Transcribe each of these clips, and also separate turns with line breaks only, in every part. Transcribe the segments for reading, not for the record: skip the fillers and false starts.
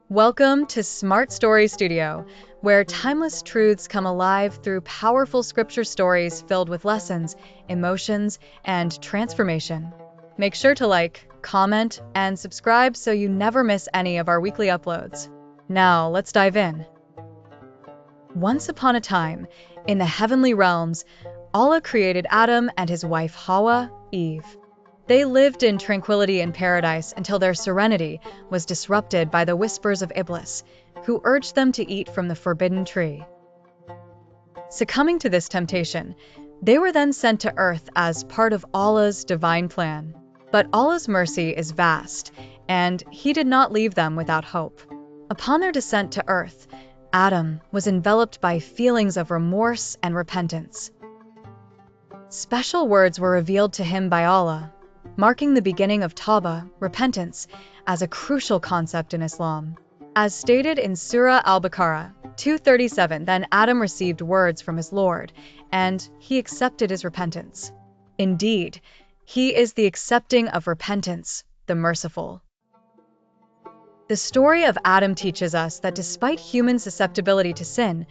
Welcome to Smart Story Studio, where timeless truths come alive through powerful scripture stories filled with lessons, emotions, and transformation. Make sure to like, comment, and subscribe so you never miss any of our weekly uploads. Now, let's dive in. Once upon a time, in the heavenly realms, Allah created Adam and his wife Hawwa, Eve. They lived in tranquility in paradise until their serenity was disrupted by the whispers of Iblis, who urged them to eat from the forbidden tree. Succumbing to this temptation, they were then sent to earth as part of Allah's divine plan. But Allah's mercy is vast, and He did not leave them without hope. Upon their descent to earth, Adam was enveloped by feelings of remorse and repentance. Special words were revealed to him by Allah, marking the beginning of Tawbah, repentance, as a crucial concept in Islam. As stated in Surah Al-Baqarah 237, then Adam received words from his Lord, and he accepted his repentance. Indeed, he is the accepting of repentance, the merciful. The story of Adam teaches us that despite human susceptibility to sin,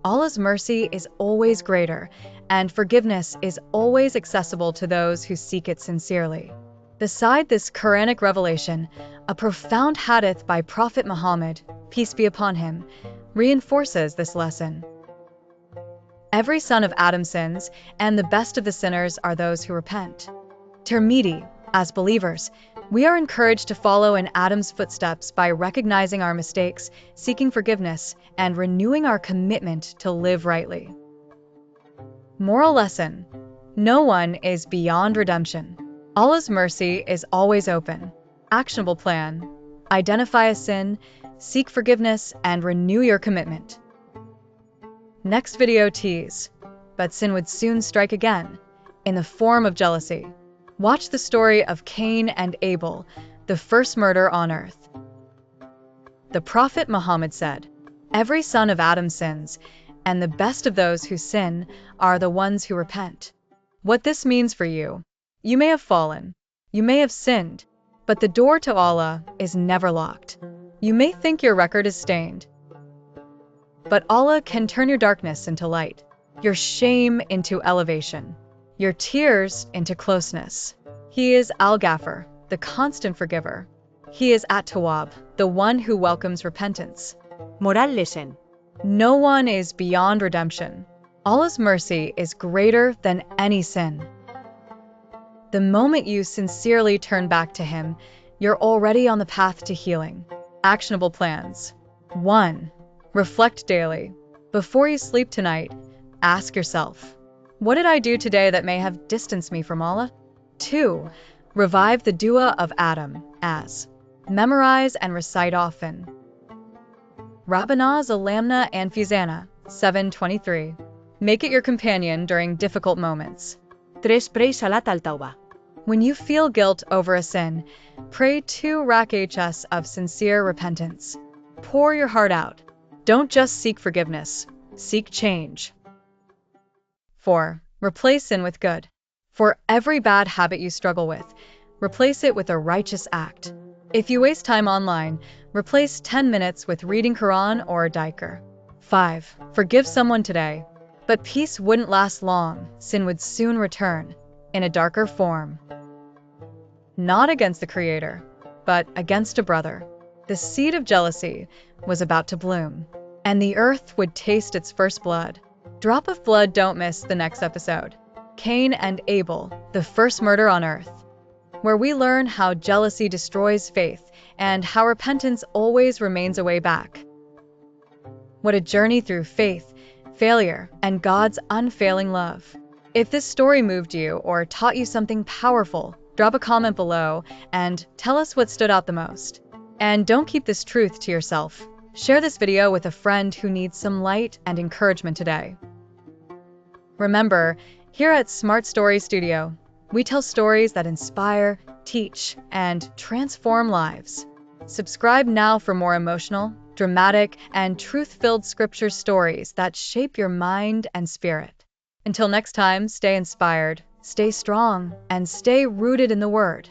Allah's mercy is always greater, and forgiveness is always accessible to those who seek it sincerely. Beside this Quranic revelation, a profound Hadith by Prophet Muhammad, peace be upon him, reinforces this lesson. Every son of Adam sins, and the best of the sinners are those who repent. Tirmidhi, as believers, we are encouraged to follow in Adam's footsteps by recognizing our mistakes, seeking forgiveness, and renewing our commitment to live rightly. Moral lesson: no one is beyond redemption. Allah's mercy is always open. Actionable plan: identify a sin, seek forgiveness, and renew your commitment. Next video tease: but sin would soon strike again, in the form of jealousy. Watch the story of Cain and Abel, the first murder on earth. The Prophet Muhammad said, "Every son of Adam sins, and the best of those who sin are the ones who repent." What this means for you: you may have fallen, you may have sinned, but the door to Allah is never locked. You may think your record is stained, but Allah can turn your darkness into light, your shame into elevation, your tears into closeness. He is Al-Ghafar, the constant forgiver. He is At-Tawwab, the one who welcomes repentance.
Moral lesson:
no one is beyond redemption. Allah's mercy is greater than any sin. The moment you sincerely turn back to Him, you're already on the path to healing. Actionable plans: 1. Reflect daily. Before you sleep tonight, ask yourself, what did I do today that may have distanced me from Allah? 2. Revive the dua of Adam, as memorize and recite often. Rabbana Zalamna Anfusana 7:23. Make it your companion during difficult moments.
3. Pray Salat al-Tawbah.
When you feel guilt over a sin, pray 2 rak'ahs of sincere repentance. Pour your heart out. Don't just seek forgiveness, seek change. 4. Replace sin with good. For every bad habit you struggle with, replace it with a righteous act. If you waste time online, replace 10 minutes with reading Quran or a dhikr. 5. Forgive someone today. But peace wouldn't last long. Sin would soon return, in a darker form. Not against the Creator, but against a brother. The seed of jealousy was about to bloom, and the earth would taste its first blood. Drop of blood, don't miss the next episode. Cain and Abel, the first murder on earth, where we learn how jealousy destroys faith and how repentance always remains a way back. What a journey through faith, failure, and God's unfailing love. If this story moved you or taught you something powerful, drop a comment below and tell us what stood out the most. And don't keep this truth to yourself. Share this video with a friend who needs some light and encouragement today. Remember, here at Smart Story Studio, we tell stories that inspire, teach, and transform lives. Subscribe now for more emotional, dramatic, and truth-filled scripture stories that shape your mind and spirit. Until next time, stay inspired, stay strong, and stay rooted in the Word.